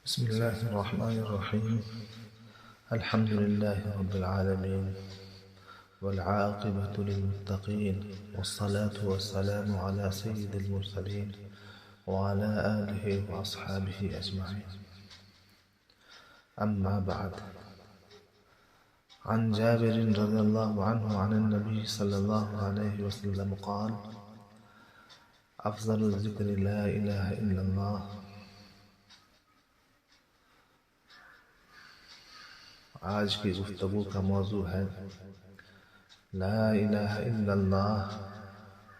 بسم الله الرحمن الرحيم. الحمد لله رب العالمين، والعاقبة للمتقين، والصلاة والسلام على سيد المرسلين وعلى آله وأصحابه أجمعين. أما بعد، عن جابر رضي الله عنه عن النبي صلى الله عليه وسلم قال: أفضل الذكر لا إله إلا الله. آج کی گفتگو کا موضوع ہے لا الہ الا اللہ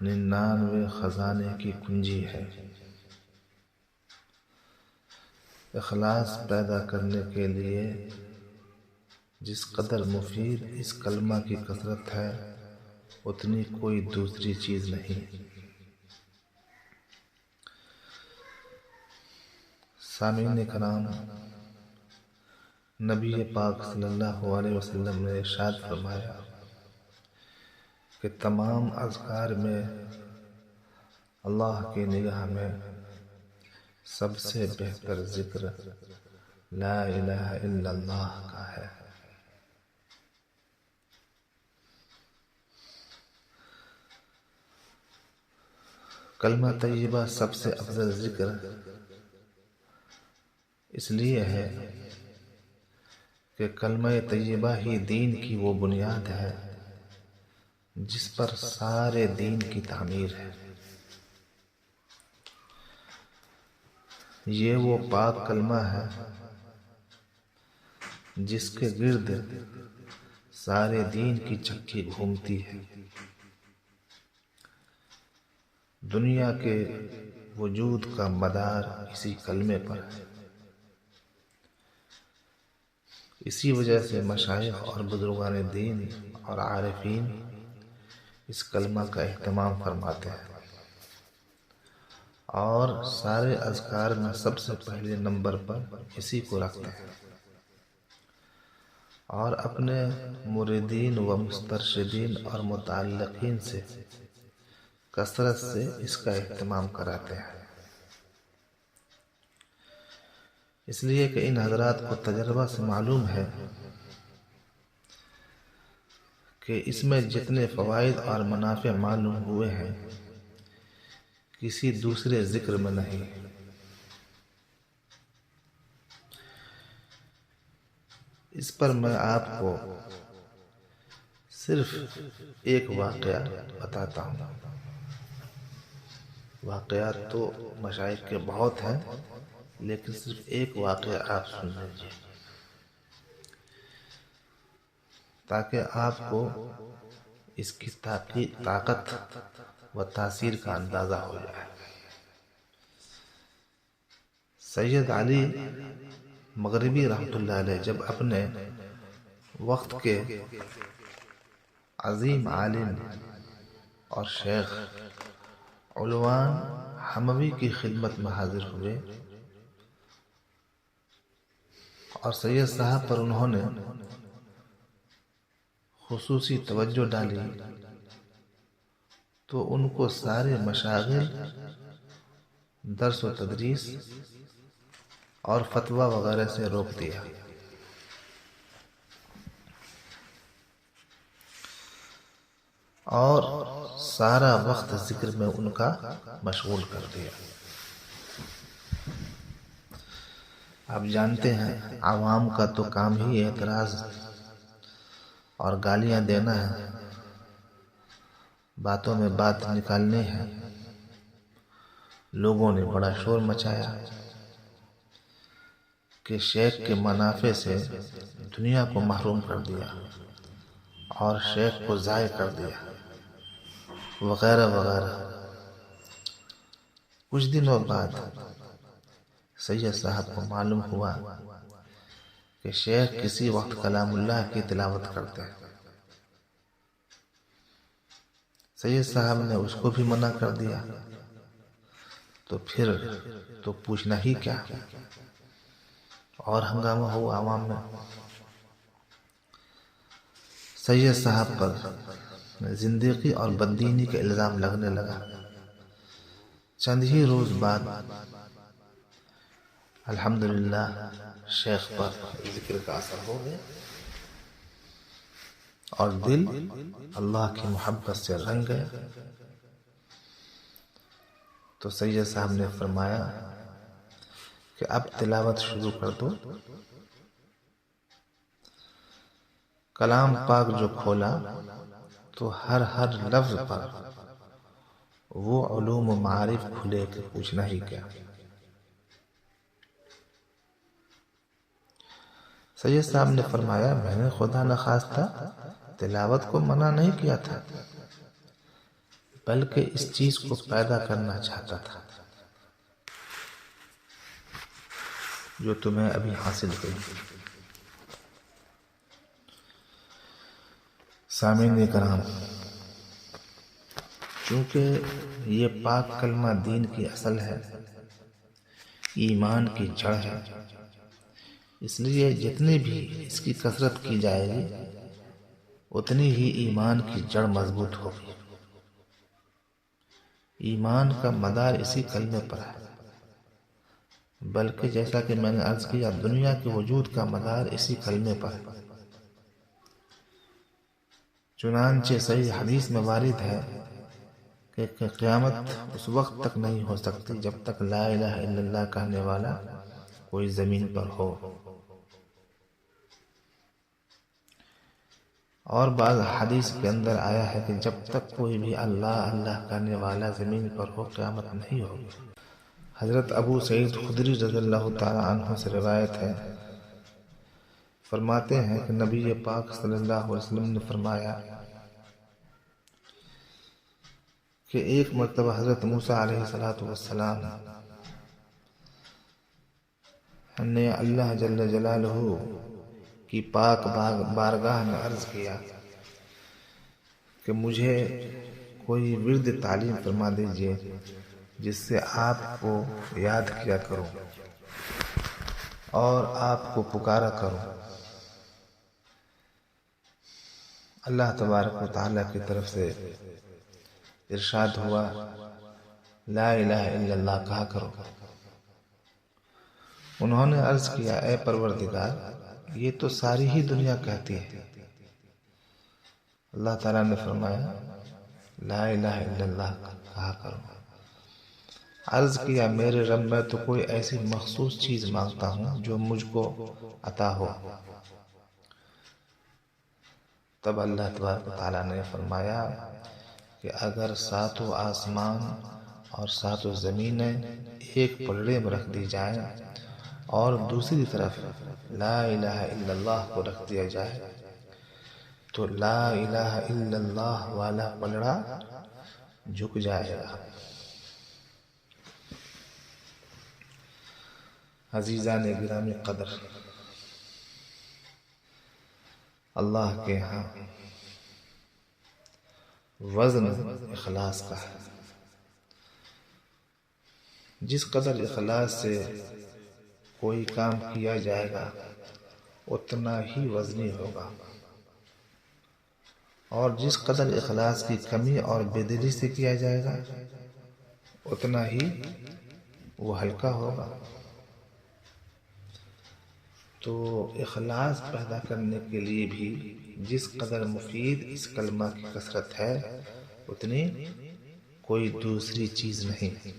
99 خزانے کی کنجی ہے۔ اخلاص پیدا کرنے کے لیے جس قدر مفید اس کلمہ کی کثرت ہے اتنی کوئی دوسری چیز نہیں۔ سامعین کرام، نبی پاک صلی اللہ علیہ وسلم نے ارشاد فرمایا کہ تمام اذکار میں اللہ کی نگاہ میں سب سے بہتر ذکر لا الہ الا اللہ کا ہے۔ کلمہ طیبہ سب سے افضل ذکر اس لیے ہے کہ کلمہ طیبہ ہی دین کی وہ بنیاد ہے جس پر سارے دین کی تعمیر ہے۔ یہ وہ پاک کلمہ ہے جس کے گرد سارے دین کی چکی گھومتی ہے۔ دنیا کے وجود کا مدار اسی کلمے پر ہے۔ اسی وجہ سے مشائخ اور بزرگان دین اور عارفین اس کلمہ کا اہتمام فرماتے ہیں اور سارے اذکار میں سب سے پہلے نمبر پر اسی کو رکھتے ہیں اور اپنے مریدین و مسترشدین اور متعلقین سے کثرت سے اس کا اہتمام کراتے ہیں، اس لیے کہ ان حضرات کو تجربہ سے معلوم ہے کہ اس میں جتنے فوائد اور منافع معلوم ہوئے ہیں کسی دوسرے ذکر میں نہیں۔ اس پر میں آپ کو صرف ایک واقعہ بتاتا ہوں۔ واقعات تو مشائخ کے بہت ہیں لیکن صرف ایک واقعہ آپ سن لیجیے تاکہ آپ کو اس کی طاقت و تاثیر کا اندازہ ہو جائے۔ سید علی مغربی رحمۃ اللہ علیہ جب اپنے وقت کے عظیم عالم اور شیخ علوان حموی کی خدمت میں حاضر ہوئے اور سید صاحب پر انہوں نے خصوصی توجہ ڈالی تو ان کو سارے مشاغل، درس و تدریس اور فتویٰ وغیرہ سے روک دیا اور سارا وقت ذکر میں ان کا مشغول کر دیا۔ آپ جانتے ہیں عوام کا تو کام ہی اعتراض اور گالیاں دینا ہے، باتوں میں بات نکالنی ہے۔ لوگوں نے بڑا شور مچایا کہ شیخ کے منافع سے دنیا کو محروم کر دیا اور شیخ کو ضائع کر دیا وغیرہ وغیرہ۔ کچھ دنوں بعد سید صاحب کو معلوم ہوا کہ شیخ کسی وقت کلام اللہ کی تلاوت کرتے ہیں۔ سید صاحب نے اس کو بھی منع کر دیا تو پھر تو پوچھنا ہی کیا، اور ہنگامہ ہوا عوام میں۔ سید صاحب پر زندگی اور بددینی کا الزام لگنے لگا۔ چند ہی روز بعد الحمدللہ شیخ پر ذکر کا اثر ہو گیا اور دل اللہ کی محبت سے رنگ گیا. تو سید صاحب نے فرمایا کہ اب تلاوت شروع کر دو. کلام پاک جو کھولا تو ہر لفظ پر وہ علوم و معارف کھلے کہ پوچھنا ہی کیا. سید صاحب نے فرمایا میں نے خدا نخواستہ تلاوت کو منع نہیں کیا تھا، بلکہ اس چیز کو پیدا کرنا چاہتا تھا جو تمہیں ابھی حاصل ہوئی. سامعین کرام، چونکہ یہ پاک کلمہ دین کی اصل ہے، ایمان کی جڑ ہے، اس لیے جتنی بھی اس کی کثرت کی جائے گی اتنی ہی ایمان کی جڑ مضبوط ہوگی. ایمان کا مدار اسی کلمے پر ہے، بلکہ جیسا کہ میں نے عرض کیا دنیا کے وجود کا مدار اسی کلمے پر ہے. چنانچہ صحیح حدیث میں وارد ہے کہ قیامت اس وقت تک نہیں ہو سکتی جب تک لا الہ الا اللہ کہنے والا کوئی زمین پر ہو. اور بعض حدیث کے اندر آیا ہے کہ جب تک کوئی بھی اللہ اللہ کہنے والا زمین پر ہو قیامت نہیں ہوگی. حضرت ابو سعید خدری رضی اللہ تعالی عنہ سے روایت ہے، فرماتے ہیں کہ نبی پاک صلی اللہ علیہ وسلم نے فرمایا کہ ایک مرتبہ حضرت موسیٰ علیہ السلام نے اللہ جل جلالہ کی پاک بارگاہ میں عرض کیا کہ مجھے کوئی ورد تعلیم فرما دیجئے جس سے آپ کو یاد کیا کروں اور آپ کو پکارا کروں. اللہ تبارک و تعالیٰ کی طرف سے ارشاد ہوا لا الہ الا اللہ کہا کرو. انہوں نے عرض کیا اے پروردگار یہ تو ساری ہی دنیا کہتی ہے. اللہ تعالیٰ نے فرمایا لا الہ الا اللہ کہا کرو. عرض کیا میرے رب میں تو کوئی ایسی مخصوص چیز مانگتا ہوں جو مجھ کو عطا ہو. تب اللہ تبارک و تعالیٰ نے فرمایا کہ اگر ساتوں آسمان اور ساتوں زمینیں ایک پلڑے میں رکھ دی جائیں اور دوسری طرف لا الہ الا اللہ کو رکھ دیا جائے تو لا الہ الا اللہ والا پلڑا جھک جائے گا. عزیزان گرامی قدر، اللہ کے ہاں وزن اخلاص کا ہے. جس قدر اخلاص سے کوئی کام کیا جائے گا اتنا ہی وزنی ہوگا، اور جس قدر اخلاص کی کمی اور بے دلی سے کیا جائے گا اتنا ہی وہ ہلکا ہوگا. تو اخلاص پیدا کرنے کے لیے بھی جس قدر مفید اس کلمہ کی کثرت ہے اتنی کوئی دوسری چیز نہیں.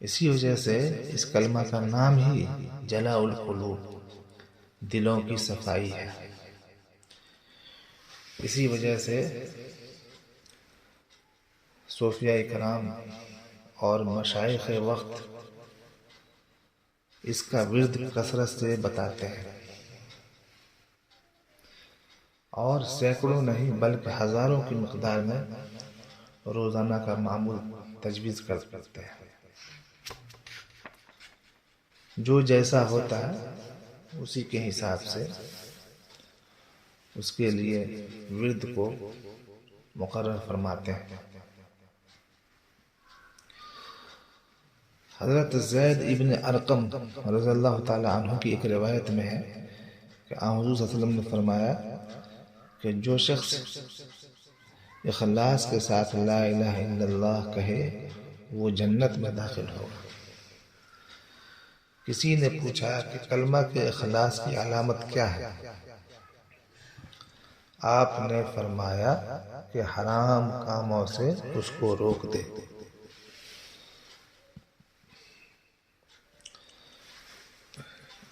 اسی وجہ سے اس کلمہ کا نام ہی جلاء القلوب، دلوں کی صفائی ہے. اسی وجہ سے صوفیاء کرام اور مشائخ وقت اس کا ورد کثرت سے بتاتے ہیں، اور سینکڑوں نہیں بلکہ ہزاروں کی مقدار میں روزانہ کا معمول تجویز کرتے ہیں. جو جیسا ہوتا ہے اسی کے حساب سے اس کے لیے ورد کو مقرر فرماتے ہیں. حضرت زید ابن ارقم رضی اللہ تعالی عنہ کی ایک روایت میں ہے کہ حضور صلی اللہ علیہ وسلم نے فرمایا کہ جو شخص اخلاص کے ساتھ لا الہ الا اللہ کہے وہ جنت میں داخل ہوگا۔ کسی نے پوچھا کہ کلمہ کے اخلاص کی علامت کیا ہے؟ آپ نے فرمایا کہ حرام کاموں سے اس کو روک دے۔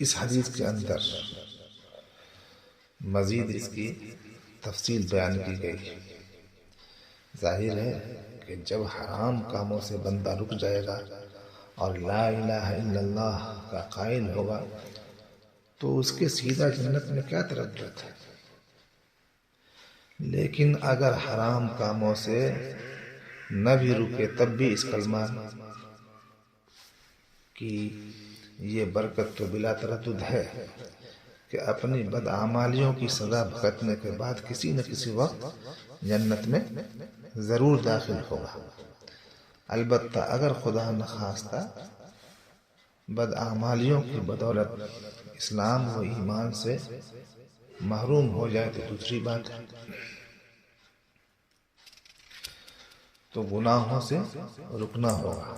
اس حدیث کے اندر مزید اس کی تفصیل بیان کی گئی۔ ظاہر ہے کہ جب حرام کاموں سے بندہ رک جائے گا اور لا الہ الا اللہ کا قائل ہوگا تو اس کے سیدھا جنت میں کیا تردد ہے۔ لیکن اگر حرام کاموں سے نہ بھی رکے تب بھی اس کلمہ کی یہ برکت تو بلا تردد ہے کہ اپنی بدعمالیوں کی سزا بھگتنے کے بعد کسی نہ کسی وقت جنت میں ضرور داخل ہوگا۔ البتہ اگر خدا نخواستہ بدعمالیوں کی بدولت اسلام و ایمان سے محروم ہو جائے تو دوسری بات ہے، تو گناہوں سے رکنا ہوگا۔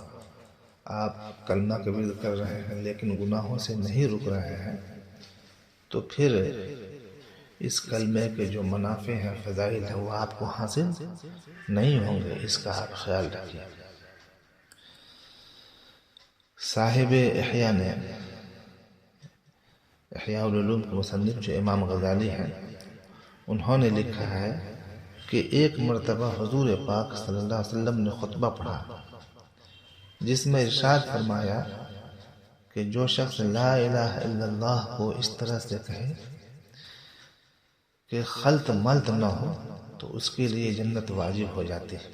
آپ کلمہ قبول کر رہے ہیں لیکن گناہوں سے نہیں رک رہے ہیں تو پھر اس کلمے کے جو منافع ہیں، فضائل ہیں، وہ آپ کو حاصل نہیں ہوں گے۔ اس کا آپ خیال رکھیے۔ صاحب احیاء نے، احیاء العلوم کے مصنف جو امام غزالی ہیں، انہوں نے لکھا ہے کہ ایک مرتبہ حضور پاک صلی اللہ علیہ وسلم نے خطبہ پڑھا جس میں ارشاد فرمایا کہ جو شخص لا الہ الا اللہ کو اس طرح سے کہے کہ خلط ملط نہ ہو تو اس کے لیے جنت واجب ہو جاتی ہے۔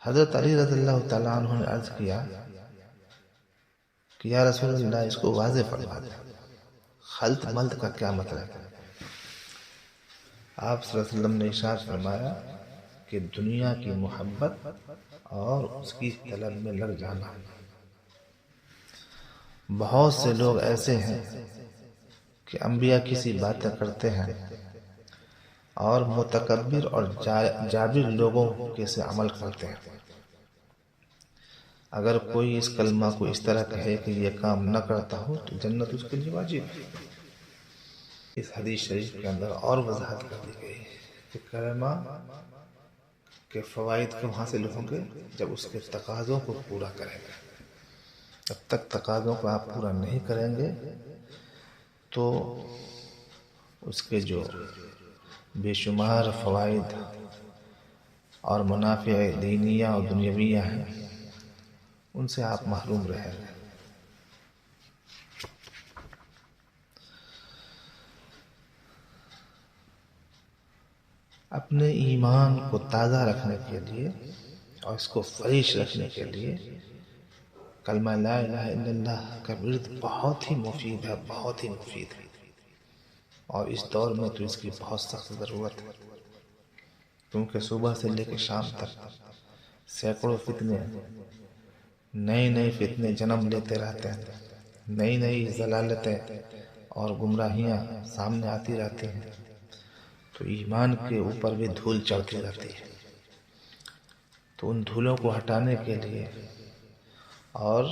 حضرت علی رضی اللہ تعالیٰ عنہ نے عرض کیا کہ یا رسول اللہ اس کو واضح فرما دیں، خلط ملط کا کیا مطلب ہے؟ آپ صلی اللہ علیہ وسلم نے ارشاد فرمایا کہ دنیا کی محبت اور اس کی طلب میں لگ جانا۔ بہت سے لوگ ایسے ہیں کہ انبیاء کسی باتیں کرتے ہیں اور متکبر اور جابر لوگوں کے سے عمل کرتے ہیں۔ اگر کوئی اس کلمہ کو اس طرح کہے کہ یہ کام نہ کرتا ہو تو جنت اس کے لیے واجب ہے۔ اس حدیث شریف کے اندر اور وضاحت کر دی گئی کہ کلمہ کے فوائد کب حاصل ہوں گے؟ جب اس کے تقاضوں کو پورا کریں گے۔ جب تک تقاضوں کو آپ پورا نہیں کریں گے تو اس کے جو بے شمار فوائد اور منافع دینیہ اور دنیاویہ ہیں ان سے آپ محروم رہیں گے۔ اپنے ایمان کو تازہ رکھنے کے لیے اور اس کو فریش رکھنے کے لیے کلمہ لا الہ الا اللہ کا ورد بہت ہی مفید ہے، بہت ہی مفید ہے، اور اس دور میں تو اس کی بہت سخت ضرورت ہے، کیونکہ صبح سے لے کے شام تک سینکڑوں فتنے، نئے فتنے جنم لیتے رہتے ہیں، نئی ضلالتیں اور گمراہیاں سامنے آتی رہتی ہیں، تو ایمان کے اوپر بھی دھول چڑھتی رہتی ہے۔ تو ان دھولوں کو ہٹانے کے لیے اور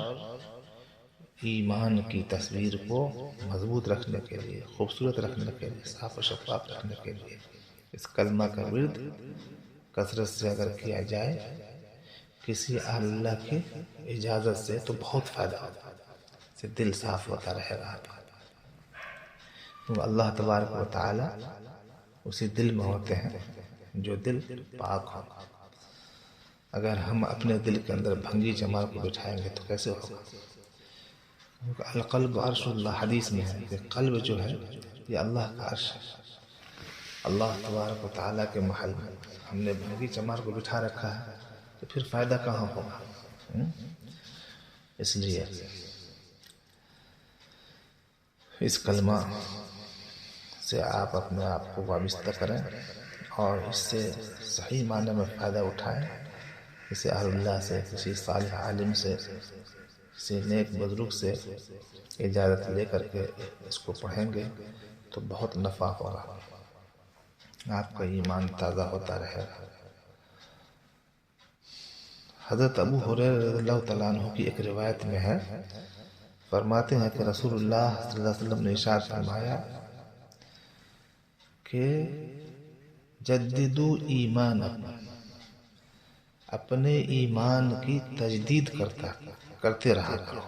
ایمان کی تصویر کو مضبوط رکھنے کے لیے، خوبصورت رکھنے کے لیے، صاف و شفاف رکھنے کے لیے اس کلمہ کا ورد کثرت سے اگر کیا جائے کسی اہل اللہ کی اجازت سے تو بہت فائدہ ہوگا، اس سے دل صاف ہوتا رہے گا۔ کیونکہ اللہ تبارک و تعالی اسی دل میں ہوتے ہیں جو دل پاک ہو۔ اگر ہم اپنے دل کے اندر بھنگی جمال کو بٹھائیں گے تو کیسے ہوگا؟ القلب عرش اللہ، حدیث میں ہے کہ قلب جو ہے یہ اللہ کا عرش ہے، اللہ تبارک و تعالیٰ کے محل میں ہم نے بھنگی جمال کو بٹھا رکھا ہے تو پھر فائدہ کہاں ہوگا؟ اس لیے اس کلمہ سے آپ اپنے آپ کو وابستہ کریں اور اس سے صحیح معنی میں فائدہ اٹھائیں۔ کسی اہل اللہ سے، کسی صالح عالم سے، کسی نیک بزرگ سے اجازت لے کر کے اس کو پڑھیں گے تو بہت نفع ہوگا، آپ کا ایمان تازہ ہوتا رہے گا۔ حضرت ابو ہریرہ رضی اللہ تعالیٰ عنہ کی ایک روایت میں ہے، فرماتے ہیں کہ رسول اللہ صلی اللہ علیہ وسلم نے ارشاد فرمایا کہ جددو ایمانکم، اپنے ایمان کی تجدید کرتے رہا کرو،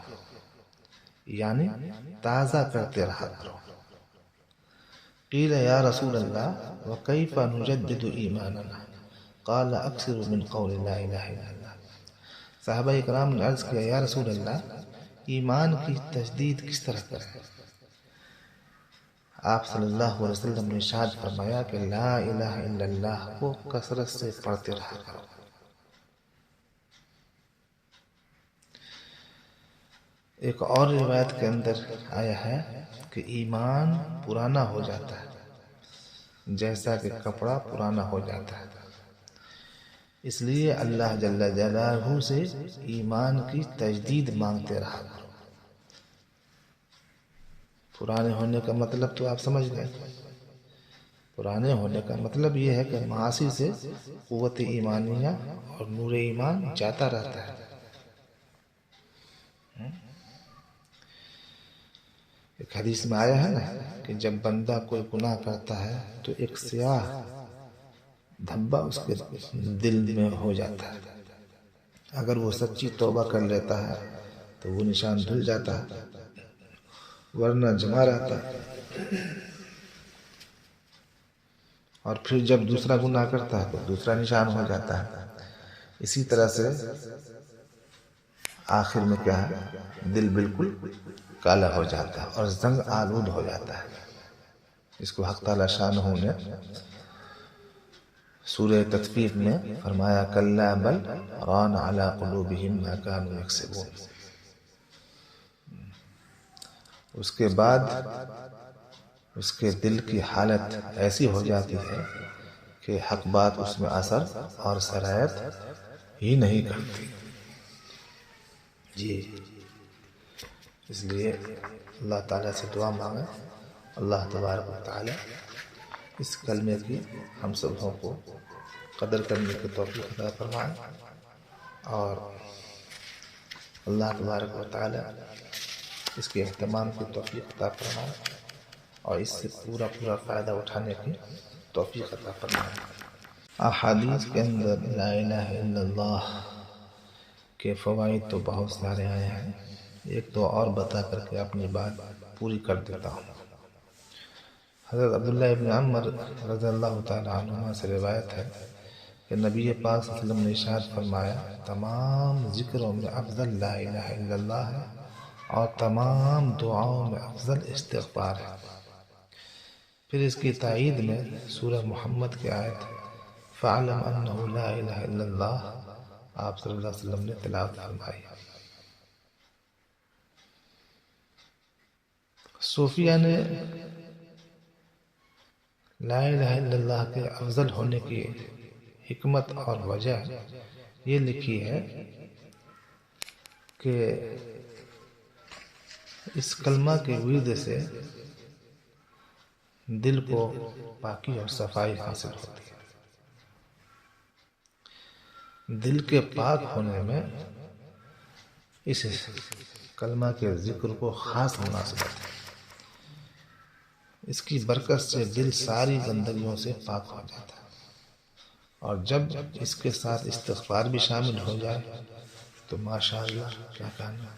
یعنی تازہ کرتے رہا کرو۔ قیل یا رسول اللہ وکیف نجدد ایماننا، قال اکثر من قول لا الہ الا اللہ۔ صحابہ اکرام نے عرض کیا یا رسول اللہ ایمان کی تجدید کس طرح کریں؟ آپ صلی اللہ علیہ وسلم نے ارشاد فرمایا کہ لا الہ الا اللہ کو کثرت سے پڑھتے رہا کرو۔ ایک اور روایت کے اندر آیا ہے کہ ایمان پرانا ہو جاتا ہے جیسا کہ کپڑا پرانا ہو جاتا ہے، اس لیے اللہ جل جلالہ سے ایمان کی تجدید مانگتے رہا کرو۔ پرانے ہونے کا مطلب تو آپ سمجھ گئے، پرانے ہونے کا مطلب یہ ہے کہ معاصی سے قوت ایمانیہ اور نور ایمان جاتا رہتا ہے۔ ایک حدیث میں آیا ہے نا کہ جب بندہ کوئی گناہ کرتا ہے تو ایک سیاہ دھبا اس کے دل میں ہو جاتا ہے، اگر وہ سچی توبہ کر لیتا ہے تو وہ نشان دھل جاتا ہے، ورنہ جمع رہتا ہے، اور پھر جب دوسرا گناہ کرتا ہے تو دوسرا نشان ہو جاتا ہے۔ اسی طرح سے آخر میں کیا ہے، دل بالکل کالا ہو جاتا ہے اور زنگ آلود ہو جاتا ہے۔ اس کو حق تعالی شانہ نے سورہ تطفیف میں فرمایا کلا بل ران علی قلوبہم ما کانوا یکسبون۔ اس کے بعد اس کے دل کی حالت ایسی ہو جاتی ہے کہ حق بات اس میں اثر اور سرایت ہی نہیں کرتی۔ جی اس لیے اللہ تعالیٰ سے دعا مانگیں، اللہ تبارک و تعالیٰ اس کلمے کی ہم سبوں کو قدر کرنے کی توفیق عطا فرمائے، اور اللہ تبارک و تعالیٰ اس کے اہتمام کی توفیق عطا فرمائے اور اس سے پورا فائدہ اٹھانے کی توفیق عطا فرمائے۔ احادیث کے اندر لا الہ الا اللہ کے فوائد تو بہت سارے آئے ہیں، ایک تو اور بتا کر کے اپنی بات پوری کر دیتا ہوں۔ حضرت عبداللہ ابن عمر رضی اللہ تعالی عنہما سے روایت ہے کہ نبی پاک صلی اللہ علیہ وسلم نے ارشاد فرمایا تمام ذکروں میں افضل لا الہ الا اللہ ہے اور تمام دعاؤں میں افضل استغفار ہے۔ پھر اس کی تائید میں سورہ محمد کی آیت فَعْلَمْ أَنَّهُ لَا إِلَهَ إِلَّا اللَّهُ آپ صلی اللہ علیہ وسلم نے تلاوت فرمائی۔ صوفیہ نے لا الہ الا اللہ کے افضل ہونے کی حکمت اور وجہ یہ لکھی ہے کہ اس کلمہ کے ورد سے دل کو پاکی اور صفائی حاصل ہوتی ہے۔ دل کے پاک ہونے میں اس کلمہ کے ذکر کو خاص مناسبت ہے۔ اس کی برکت سے دل ساری گندگیوں سے پاک ہو جاتا ہے، اور جب اس کے ساتھ استغفار بھی شامل ہو جائے تو ماشاءاللہ کیا کہنا۔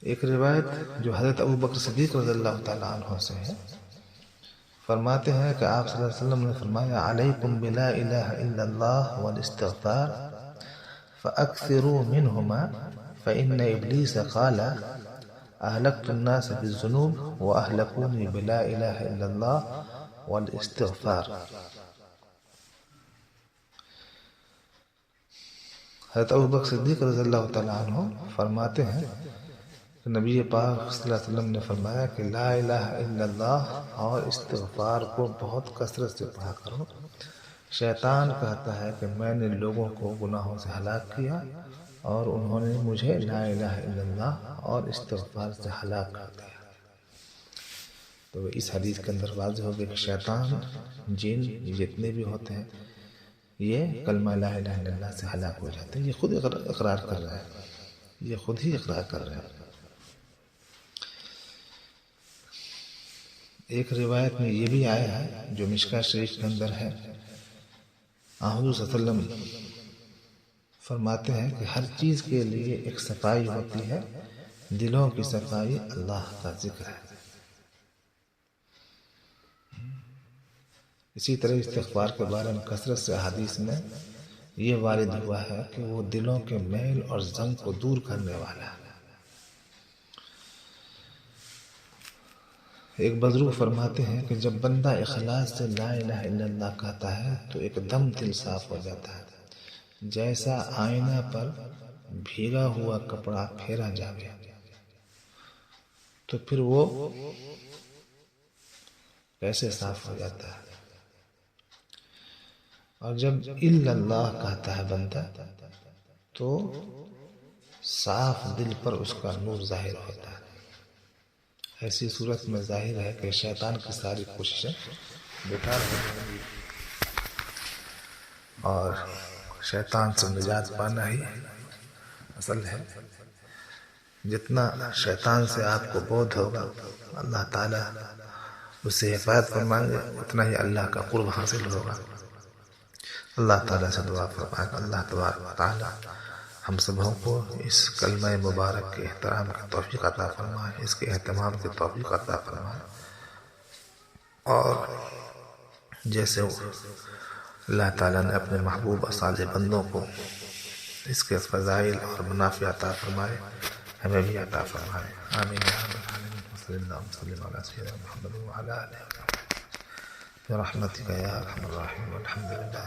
ایک روایت جو حضرت ابو بکر صدیق رضی اللہ تعالیٰ عنہ سے ہے، فرماتے ہیں کہ آپ صلی اللہ علیہ وسلم نے فرمایا علیکم بلا الہ الا اللہ والاستغفار فاکثروا منہما فإن ابلیس قال اہلکت الناس بالذنوب واہلکونی بلا الہ الا اللہ والاستغفار۔ حضرت ابو بکر صدیق رضی اللہ تعالیٰ عنہ فرماتے ہیں کہ نبی پاک صلی اللہ علیہ وسلم نے فرمایا کہ لا الہ الا اللہ اور استغفار کو بہت کثرت سے پڑھا کرو۔ شیطان کہتا ہے کہ میں نے لوگوں کو گناہوں سے ہلاک کیا اور انہوں نے مجھے لا الہ الا اللہ اور استغفار سے ہلاک کر دیا۔ تو اس حدیث کے اندر واضح ہو گیا کہ شیطان، جن جتنے بھی ہوتے ہیں یہ کلمہ لا الہ الا اللہ سے ہلاک ہو جاتے ہیں۔ یہ خود اقرار کر رہا ہے، یہ خود ہی اقرار کر رہے ہیں۔ ایک روایت میں یہ بھی آیا ہے جو مشکاہ شریف کے اندر ہے، حضور صلی اللہ علیہ وسلم فرماتے ہیں کہ ہر چیز کے لیے ایک صفائی ہوتی ہے، دلوں کی صفائی اللہ کا ذکر ہے۔ اسی طرح استغفار کے بارے میں کثرت سے احادیث میں یہ وارد ہوا ہے کہ وہ دلوں کے میل اور زنگ کو دور کرنے والا ہے۔ ایک بزرگ فرماتے ہیں کہ جب بندہ اخلاص سے لا الہ الا اللہ کہتا ہے تو ایک دم دل صاف ہو جاتا ہے، جیسا آئینہ پر بھیگا ہوا کپڑا پھیرا جاوے تو پھر وہ کیسے صاف ہو جاتا ہے۔ اور جب الا اللہ کہتا ہے بندہ تو صاف دل پر اس کا نور ظاہر ہوتا ہے۔ ایسی صورت میں ظاہر ہے کہ شیطان کی ساری کوششیں بیکار ہو جائیں گی اور شیطان سے نجات پانا ہی اصل ہے۔ جتنا شیطان سے آپ کو بودھ ہوگا اللہ تعالیٰ اس سے حفاظت فرمائیں گے، اتنا ہی اللہ کا قرب حاصل ہوگا۔ اللہ تعالیٰ سے دعا فرمائے کہ اللہ تبارک و تعالیٰ ہم سبوں کو اس کلمہ مبارک کے احترام کی توفیق عطا فرمائے، اس کے اہتمام کی توفیق عطا فرمائے، اور جیسے اللہ تعالیٰ نے اپنے محبوب اور صالح بندوں کو اس کے فضائل اور منافع عطا فرمائے، ہمیں بھی عطا فرمائے۔ آمین یا رب العالمین۔ صلی اللہ وسلم علی سیدنا محمد وعلی آلہ وصحبہ برحمتک یا ارحم الراحمین والحمد للہ۔